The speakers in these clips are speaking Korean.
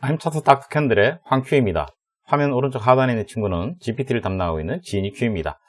타임 차트 닥터 캔들의 황큐입니다. 화면 오른쪽 하단에 있는 친구는 GPT를 담당하고 있는 지니 큐입니다.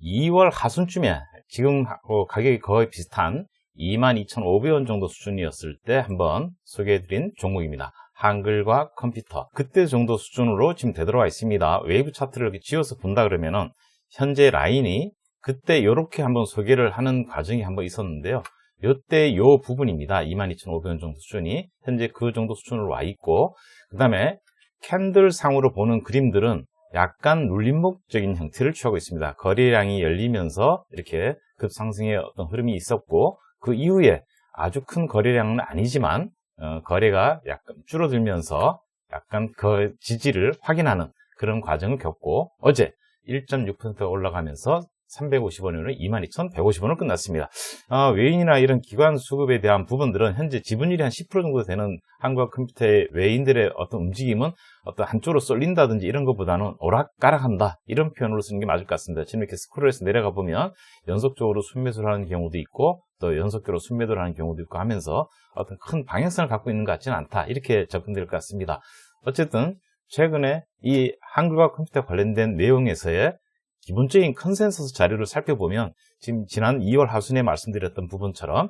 2월 하순쯤에 지금 가격이 거의 비슷한 22,500원 정도 수준이었을 때 한번 소개해드린 종목입니다. 한글과 컴퓨터, 그때 정도 수준으로 지금 되돌아와 있습니다. 웨이브 차트를 이렇게 지어서 본다 그러면은 현재 라인이 그때 이렇게 한번 소개를 하는 과정이 한번 있었는데요. 요때 요 부분입니다. 22,500원 정도 수준이 현재 그 정도 수준으로 와 있고, 그 다음에 캔들 상으로 보는 그림들은 약간 눌림목적인 형태를 취하고 있습니다. 거래량이 열리면서 이렇게 급상승의 어떤 흐름이 있었고, 그 이후에 아주 큰 거래량은 아니지만 거래가 약간 줄어들면서 약간 그 지지를 확인하는 그런 과정을 겪고, 어제 1.6% 올라가면서 350원으로 22,150원을 끝났습니다. 외인이나 이런 기관 수급에 대한 부분들은 현재 지분율이 한 10% 정도 되는 한국과 컴퓨터의 외인들의 어떤 움직임은 어떤 한쪽으로 쏠린다든지 이런 것보다는 오락가락한다, 이런 표현으로 쓰는 게 맞을 것 같습니다. 지금 이렇게 스크롤해서 내려가 보면 연속적으로 순매수를 하는 경우도 있고 또 연속적으로 순매도를 하는 경우도 있고 하면서 어떤 큰 방향성을 갖고 있는 것 같지는 않다, 이렇게 접근될 것 같습니다. 어쨌든 최근에 이 한글과 컴퓨터 관련된 내용에서의 기본적인 컨센서스 자료를 살펴보면 지금 지난 2월 하순에 말씀드렸던 부분처럼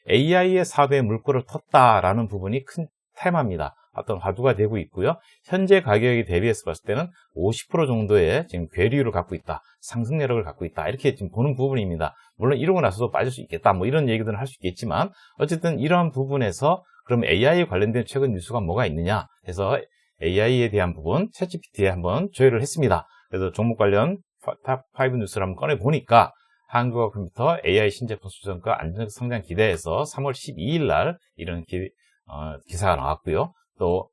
AI의 사업에 물꼬를 텄다라는 부분이 큰 테마입니다. 어떤 화두가 되고 있고요. 현재 가격에 대비해서 봤을 때는 50% 정도의 지금 괴리율을 갖고 있다, 상승력을 갖고 있다, 이렇게 지금 보는 부분입니다. 물론 이러고 나서도 빠질 수 있겠다, 뭐 이런 얘기들은 할 수 있겠지만, 어쨌든 이러한 부분에서 그럼 AI에 관련된 최근 뉴스가 뭐가 있느냐 해서 AI에 대한 부분 챗GPT에 한번 조회를 했습니다. 그래서 종목 관련 탑5 뉴스를 한번 꺼내보니까 한국어 컴퓨터 AI 신제품 수준과 안정적 성장 기대해서 3월 12일 날 이런 기사가 나왔고요. 또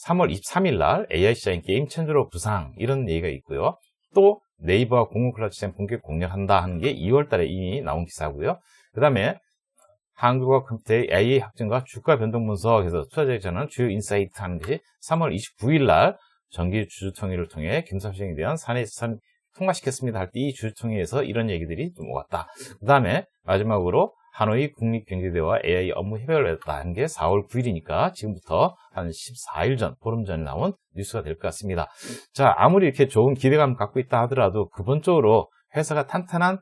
3월 23일 날 AI 시장인 게임 체인저로 부상, 이런 얘기가 있고요. 또 네이버와 공공 클라우드 시장 본격 공략한다 하는 게 2월 달에 이미 나온 기사고요. 그 다음에 한국어 컴퓨터의 AI 확증과 주가 변동 분석에서 투자자에게 전하는 주요 인사이트 하는 것이 3월 29일 날 정기 주주통일을 통해 김사시장에 대한 사내资산 통과시켰습니다 할 때 이 주주통일에서 이런 얘기들이 좀 오갔다. 그 다음에 마지막으로 하노이 국립경제대와 AI 업무 협약을 했다는 게 4월 9일이니까 지금부터 한 14일 전, 보름 전에 나온 뉴스가 될 것 같습니다. 자, 아무리 이렇게 좋은 기대감 갖고 있다 하더라도 근본적으로 회사가 탄탄한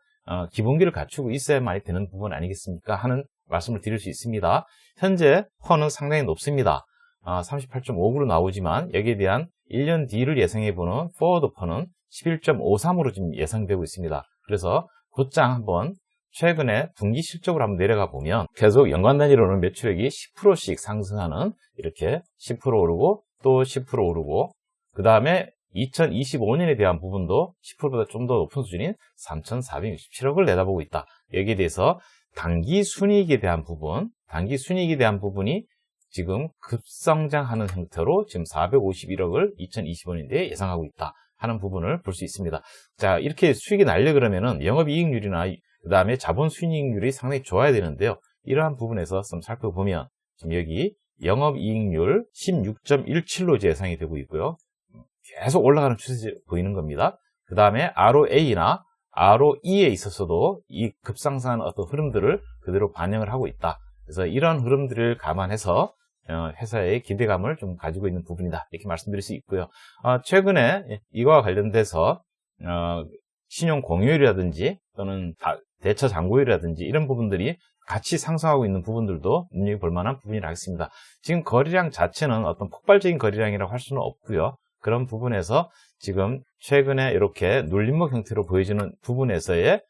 기본기를 갖추고 있어야만이 되는 부분 아니겠습니까 하는 말씀을 드릴 수 있습니다. 현재 퍼는 상당히 높습니다. 38.59로 나오지만 여기에 대한 1년 뒤를 예상해보는 포워드 퍼는 11.53으로 지금 예상되고 있습니다. 그래서 곧장 한번 최근에 분기 실적으로 한번 내려가 보면 계속 연간 단위로는 매출액이 10%씩 상승하는, 이렇게 10% 오르고 또 10% 오르고, 그 다음에 2025년에 대한 부분도 10%보다 좀 더 높은 수준인 3,467억을 내다보고 있다. 여기에 대해서 단기 순이익에 대한 부분이 지금 급성장하는 형태로 지금 451억을 2025년대에 예상하고 있다 하는 부분을 볼 수 있습니다. 자, 이렇게 수익이 날려 그러면은 영업이익률이나 그 다음에 자본 순이익률이 상당히 좋아야 되는데요. 이러한 부분에서 좀 살펴보면 지금 여기 영업이익률 16.17로 예상이 되고 있고요. 계속 올라가는 추세 보이는 겁니다. 그 다음에 ROA나 ROE에 있어서도 이 급상승하는 어떤 흐름들을 그대로 반영을 하고 있다. 그래서 이런 흐름들을 감안해서 회사의 기대감을 좀 가지고 있는 부분이다, 이렇게 말씀드릴 수 있고요. 최근에 이거와 관련돼서 신용 공유율이라든지 또는 대처 잔고율이라든지 이런 부분들이 같이 상승하고 있는 부분들도 눈여겨볼 만한 부분이라 하겠습니다. 지금 거래량 자체는 어떤 폭발적인 거래량이라고 할 수는 없고요. 그런 부분에서 지금 최근에 이렇게 눌림목 형태로 보여지는 부분에서의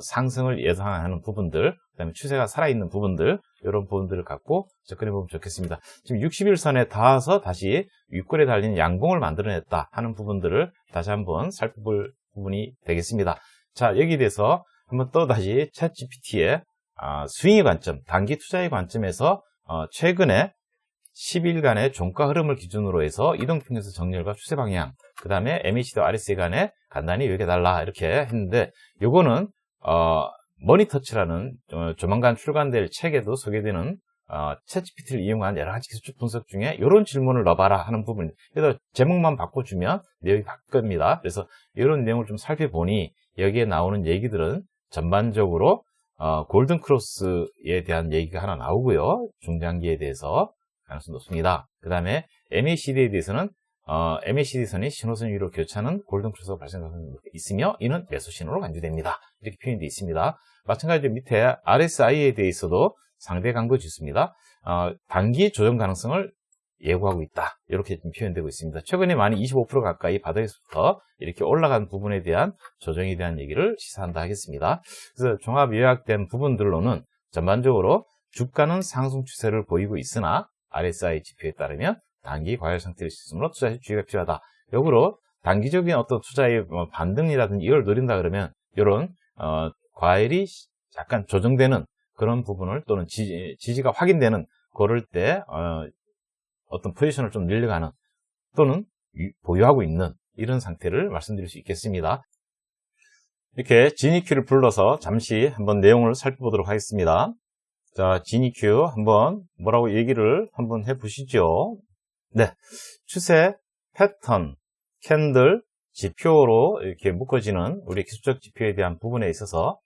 상승을 예상하는 부분들, 그다음에 추세가 살아있는 부분들, 이런 부분들을 갖고 접근해 보면 좋겠습니다. 지금 60일선에 닿아서 다시 윗골에 달린 양봉을 만들어냈다 하는 부분들을 다시 한번 살펴볼 부분이 되겠습니다. 자, 여기에 대해서 한번 또 다시 챗GPT의 스윙의 관점, 단기 투자의 관점에서 최근에 10일간의 종가 흐름을 기준으로 해서 이동평균선 정렬과 추세 방향, 그 다음에 MACD RSI 간에 간단히 요약해달라, 이렇게 했는데, 요거는 머니터치라는 조만간 출간될 책에도 소개되는 챗GPT를 이용한 여러 가지 기술적 분석 중에 이런 질문을 넣어봐라 하는 부분, 그래서 제목만 바꿔주면 내용이 바뀝니다. 그래서 이런 내용을 좀 살펴보니 여기에 나오는 얘기들은 전반적으로 골든 크로스에 대한 얘기가 하나 나오고요, 중장기에 대해서. 가능성이 높습니다. 그 다음에 MACD에 대해서는 MACD선이 신호선 위로 교차하는 골든 크로스가 발생할 가능성이 있으며 이는 매수 신호로 간주됩니다. 이렇게 표현되어 있습니다. 마찬가지로 밑에 RSI에 대해서도 상대 강도 지수입니다. 단기 조정 가능성을 예고하고 있다. 이렇게 좀 표현되고 있습니다. 최근에 많이 25% 가까이 바닥에서부터 이렇게 올라간 부분에 대한 조정에 대한 얘기를 시사한다 하겠습니다. 그래서 종합 요약된 부분들로는 전반적으로 주가는 상승 추세를 보이고 있으나 RSI 지표에 따르면 단기 과열 상태를 시스템으로 투자 주의가 필요하다. 역으로 단기적인 어떤 투자의 반등이라든지 이걸 노린다 그러면 이런 과열이 약간 조정되는 그런 부분을 또는 지지가 확인되는 그럴 때 어떤 포지션을 좀 늘려가는 또는 보유하고 있는 이런 상태를 말씀드릴 수 있겠습니다. 이렇게 지니큐를 불러서 잠시 한번 내용을 살펴보도록 하겠습니다. 자, 지니큐 한번 뭐라고 얘기를 한번 해보시죠. 네, 추세, 패턴, 캔들, 지표로 이렇게 묶어지는 우리 기술적 지표에 대한 부분에 있어서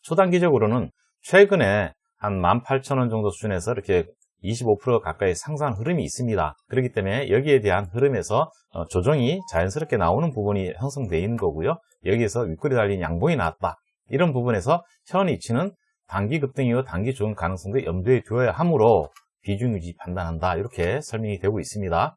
초단기적으로는 최근에 한 18,000원 정도 수준에서 이렇게 25% 가까이 상승한 흐름이 있습니다. 그렇기 때문에 여기에 대한 흐름에서 조정이 자연스럽게 나오는 부분이 형성되어 있는 거고요. 여기에서 윗골이 달린 양봉이 나왔다. 이런 부분에서 현 위치는 단기 급등 이후 단기 조정 가능성도 염두에 두어야 하므로 비중 유지 판단한다. 이렇게 설명이 되고 있습니다.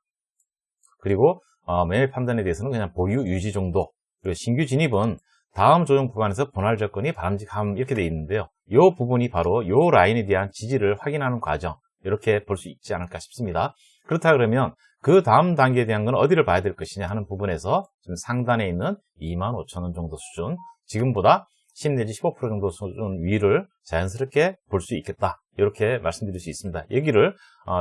그리고 매매 판단에 대해서는 그냥 보유 유지 정도. 그리고 신규 진입은 다음 조정 구간에서 분할 접근이 바람직함 이렇게 되어 있는데요. 이 부분이 바로 이 라인에 대한 지지를 확인하는 과정. 이렇게 볼 수 있지 않을까 싶습니다. 그렇다 그러면 그 다음 단계에 대한 건 어디를 봐야 될 것이냐 하는 부분에서 지금 상단에 있는 25,000원 정도 수준, 지금보다 10 내지 15% 정도 수준 위를 자연스럽게 볼 수 있겠다. 이렇게 말씀드릴 수 있습니다. 여기를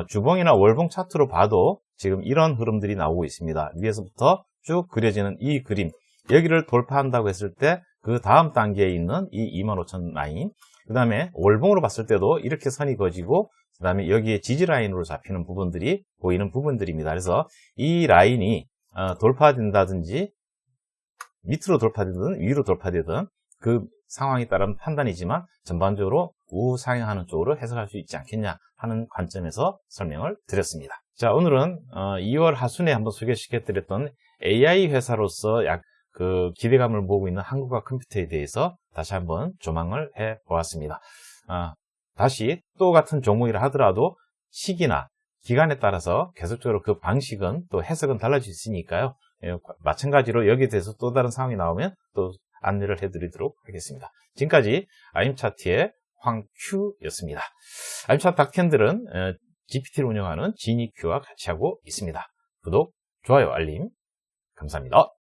주봉이나 월봉 차트로 봐도 지금 이런 흐름들이 나오고 있습니다. 위에서부터 쭉 그려지는 이 그림, 여기를 돌파한다고 했을 때 그 다음 단계에 있는 이 25,000 라인, 그 다음에 월봉으로 봤을 때도 이렇게 선이 그어지고 그 다음에 여기에 지지 라인으로 잡히는 부분들이 보이는 부분들입니다. 그래서 이 라인이 돌파된다든지 밑으로 돌파되든 위로 돌파되든 그 상황에 따른 판단이지만 전반적으로 우상향하는 쪽으로 해석할 수 있지 않겠냐 하는 관점에서 설명을 드렸습니다. 자, 오늘은 2월 하순에 한번 소개시켜드렸던 AI 회사로서 그 기대감을 모으고 있는 한국화 컴퓨터에 대해서 다시 한번 조망을 해보았습니다. 다시 또 같은 종목이라 하더라도 시기나 기간에 따라서 계속적으로 그 방식은 또 해석은 달라질 수 있으니까요. 마찬가지로 여기에 대해서 또 다른 상황이 나오면 또 안내를 해드리도록 하겠습니다. 지금까지 아임차트의 황큐였습니다. 아임차트 닥캔들은 GPT를 운영하는 지니큐와 같이 하고 있습니다. 구독, 좋아요, 알림 감사합니다.